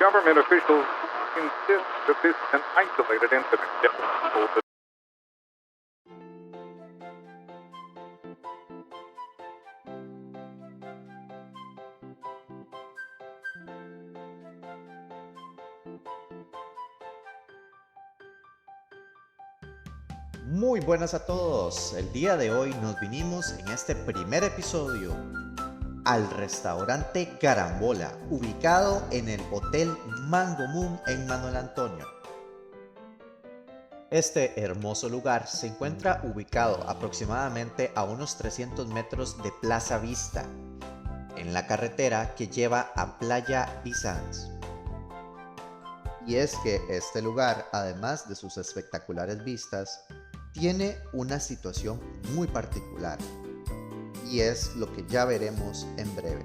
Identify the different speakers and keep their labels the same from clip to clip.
Speaker 1: Government officials insist that this is an isolated incident.
Speaker 2: Muy buenas a todos, el día de hoy nos vinimos en este primer episodio al restaurante Carambola, ubicado en el Hotel Mango Moon en Manuel Antonio. Este hermoso lugar se encuentra ubicado aproximadamente a unos 300 metros de Plaza Vista, en la carretera que lleva a Playa Bizanz. Y es que este lugar, además de sus espectaculares vistas, tiene una situación muy particular, y es lo que ya veremos en breve.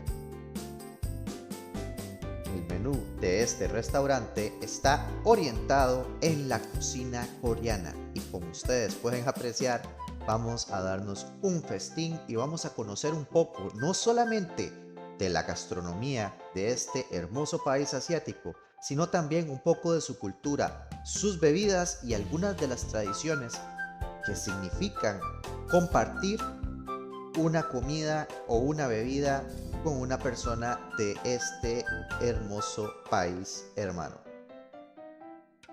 Speaker 2: El menú de este restaurante está orientado en la cocina coreana, y como ustedes pueden apreciar, vamos a darnos un festín y vamos a conocer un poco, no solamente de la gastronomía de este hermoso país asiático, sino también un poco de su cultura, sus bebidas y algunas de las tradiciones que significan compartir una comida o una bebida con una persona de este hermoso país hermano.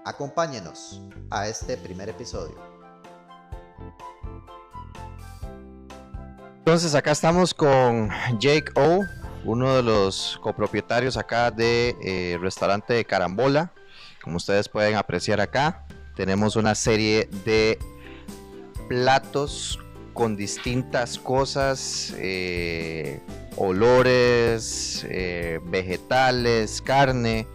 Speaker 2: Acompáñenos a este primer episodio.
Speaker 3: Entonces acá estamos con Jake O, uno de los copropietarios acá de restaurante de Carambola. Como ustedes pueden apreciar acá, tenemos una serie de platos con distintas cosas, olores, vegetales, carne.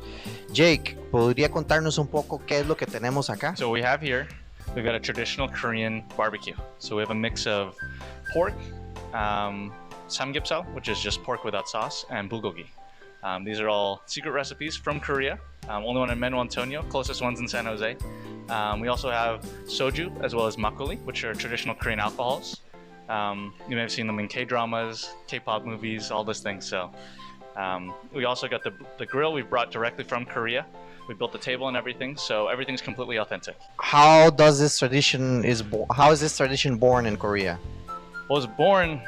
Speaker 3: Jake, ¿podría contarnos un poco qué es lo que tenemos acá?
Speaker 4: So we have here, we've got a traditional Korean barbecue. So we have a mix of pork, samgyeopsal, which is just pork without sauce, and bulgogi. These are all secret recipes from Korea. Only one in Manuel Antonio, closest one's in San Jose. We also have soju as well as makgeolli, which are traditional Korean alcohols. You may have seen them in K-dramas, K-pop movies, all those things. So we also got the grill we brought directly from Korea. We built the table and everything, so everything's completely authentic.
Speaker 3: How is this tradition born in Korea?
Speaker 4: Well, it's born.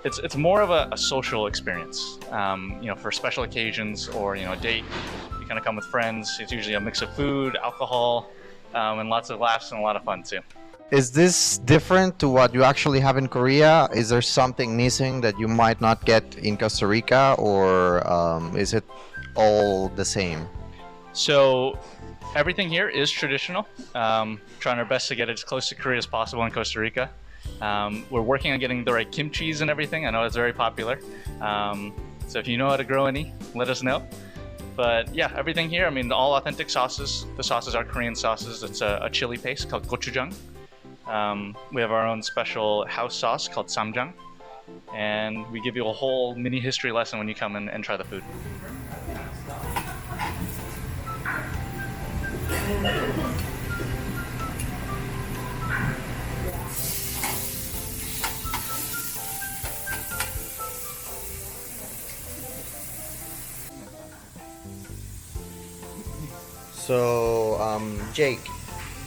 Speaker 4: It's more of a social experience. For special occasions or a date. You kind of come with friends. It's usually a mix of food, alcohol, and lots of laughs and a lot of fun too.
Speaker 3: Is this different to what you actually have in Korea? Is there something missing that you might not get in Costa Rica, or is it all the same?
Speaker 4: So everything here is traditional. Trying our best to get it as close to Korea as possible in Costa Rica. We're working on getting the right kimchis and everything. I know it's very popular. So if you know how to grow any, let us know. But yeah, everything here, all authentic sauces. The sauces are Korean sauces. It's a chili paste called gochujang. We have our own special house sauce called samjang. And we give you a whole mini history lesson when you come in and try the food.
Speaker 3: So, Jake,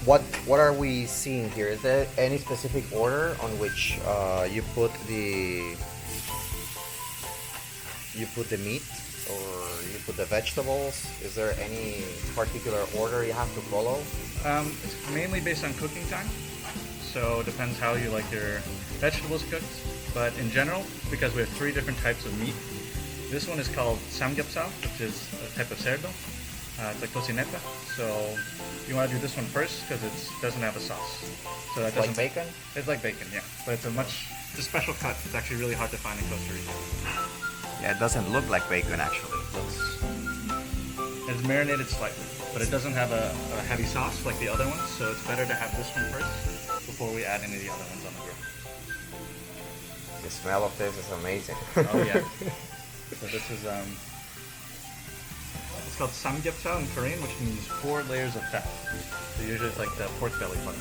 Speaker 3: what are we seeing here? Is there any specific order on which you put the meat or you put the vegetables? Is there any particular order you have to follow?
Speaker 4: It's mainly based on cooking time. So it depends how you like your vegetables cooked. But in general, because we have 3 different types of meat, this one is called samgyeopsal, which is a type of cerdo. It's like tocineta, so you want to do this one first because it doesn't have a sauce. So that doesn't,
Speaker 3: Like bacon?
Speaker 4: It's like bacon, yeah. But it's a special cut. It's actually really hard to find in Costa Rica.
Speaker 3: Yeah, it doesn't look like bacon actually.
Speaker 4: It's marinated slightly, but it doesn't have a heavy sauce like the other ones. So it's better to have this one first before we add any of the other ones on the grill.
Speaker 3: The smell of this is amazing.
Speaker 4: Oh yeah. So this is it's called samgyeopsal in Korean, which means 4 layers of fat. So usually it's like the pork belly part.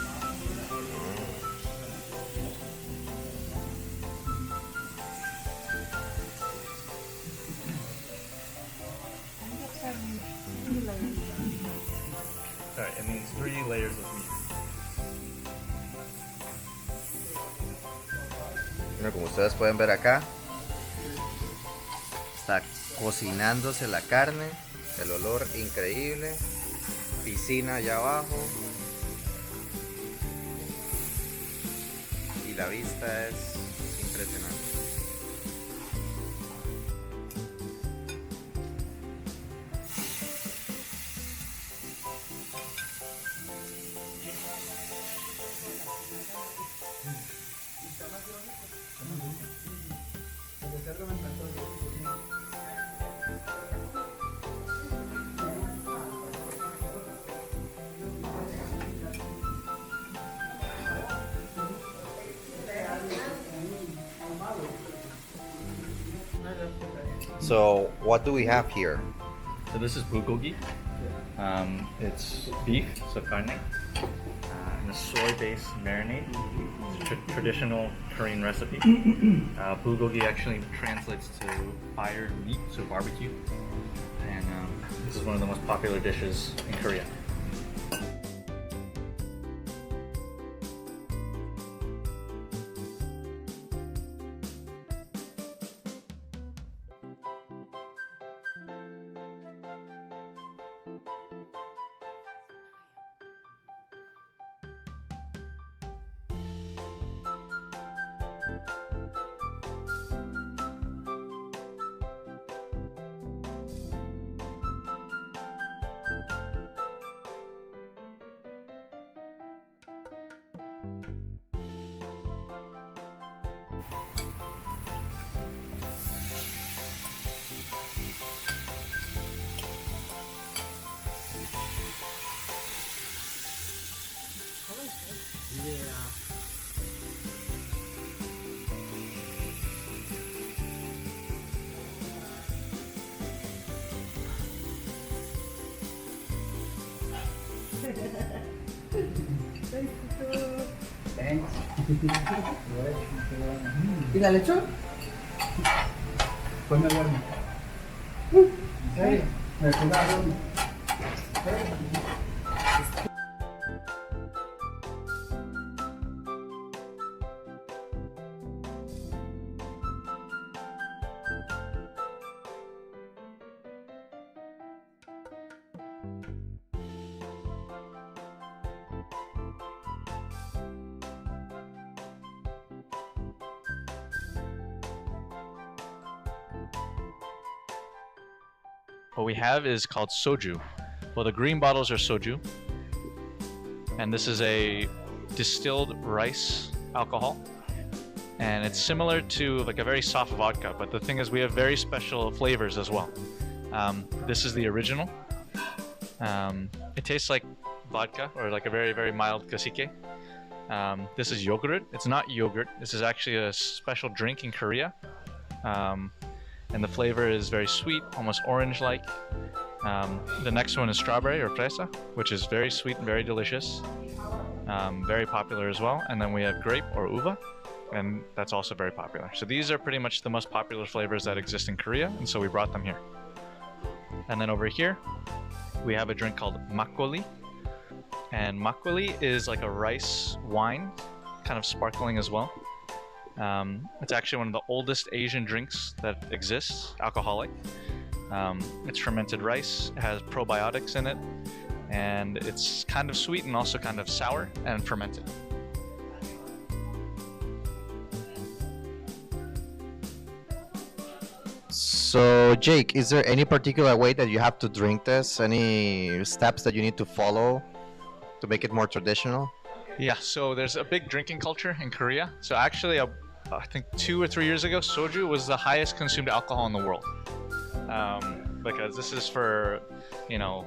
Speaker 4: It's 3 layers of meat.
Speaker 3: Bueno, como ustedes pueden ver acá, está cocinándose la carne, el olor increíble, piscina allá abajo y la vista es impresionante. So, what do we have here?
Speaker 4: So this is bulgogi. It's beef, so carne, and a soy-based marinade. It's a traditional Korean recipe. Bulgogi actually translates to fired meat, so barbecue. And this is one of the most popular dishes in Korea.
Speaker 5: ¿Y la lechón? Pues me duermo. ¿En serio? Me pongo a dormir.
Speaker 4: What we have is called soju. Well, the green bottles are soju, and this is a distilled rice alcohol, and it's similar to like a very soft vodka, but the thing is we have very special flavors as well. This is the original. It tastes like vodka or like a very, very mild cacique. This is yogurt. It's not yogurt. This is actually a special drink in Korea. And the flavor is very sweet, almost orange-like. The next one is strawberry or fresa, which is very sweet and very delicious. Very popular as well. And then we have grape or uva, and that's also very popular. So these are pretty much the most popular flavors that exist in Korea, and so we brought them here. And then over here, we have a drink called makgeolli. And makgeolli is like a rice wine, kind of sparkling as well. It's actually one of the oldest Asian drinks that exists, alcoholic. It's fermented rice, it has probiotics in it, and it's kind of sweet and also kind of sour and fermented.
Speaker 3: So, Jake, is there any particular way that you have to drink this? Any steps that you need to follow to make it more traditional?
Speaker 4: Yeah, so there's a big drinking culture in Korea. So actually, I think 2 or 3 years ago, soju was the highest consumed alcohol in the world. Because this is for, you know,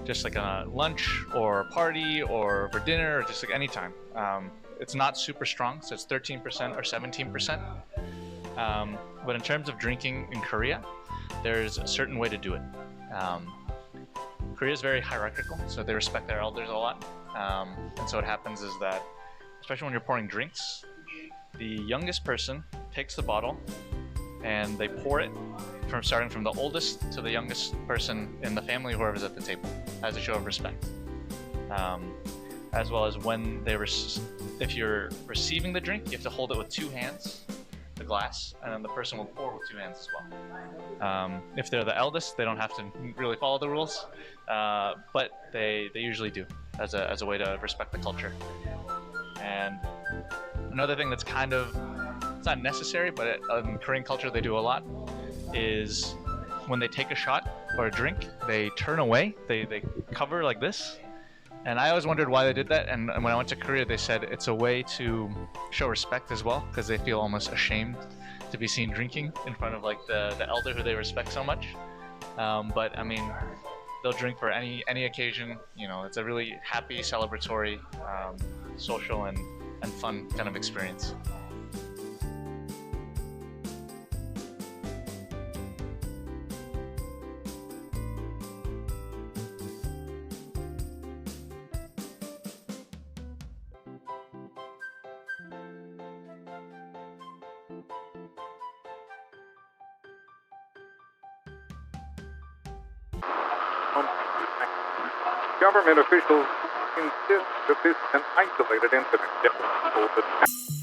Speaker 4: just like a lunch or a party or for dinner or just like any time. It's not super strong, so it's 13% or 17%. But in terms of drinking in Korea, there's a certain way to do it. Korea is very hierarchical, so they respect their elders a lot. And so what happens is that, especially when you're pouring drinks, the youngest person takes the bottle and they pour it from starting from the oldest to the youngest person in the family, whoever's at the table, as a show of respect. as well as when if you're receiving the drink, you have to hold it with two hands, the glass, and then the person will pour with two hands as well. If they're the eldest, they don't have to really follow the rules, but they usually do as a way to respect the culture. And another thing that's it's not necessary, but in Korean culture they do a lot, is when they take a shot or a drink, they turn away, they cover like this. And I always wondered why they did that, and when I went to Korea, they said it's a way to show respect as well, because they feel almost ashamed to be seen drinking in front of like the elder who they respect so much. But I mean, they'll drink for any occasion. You know, it's a really happy, celebratory, social and fun kind of experience.
Speaker 1: Government officials insist that this is an isolated incident.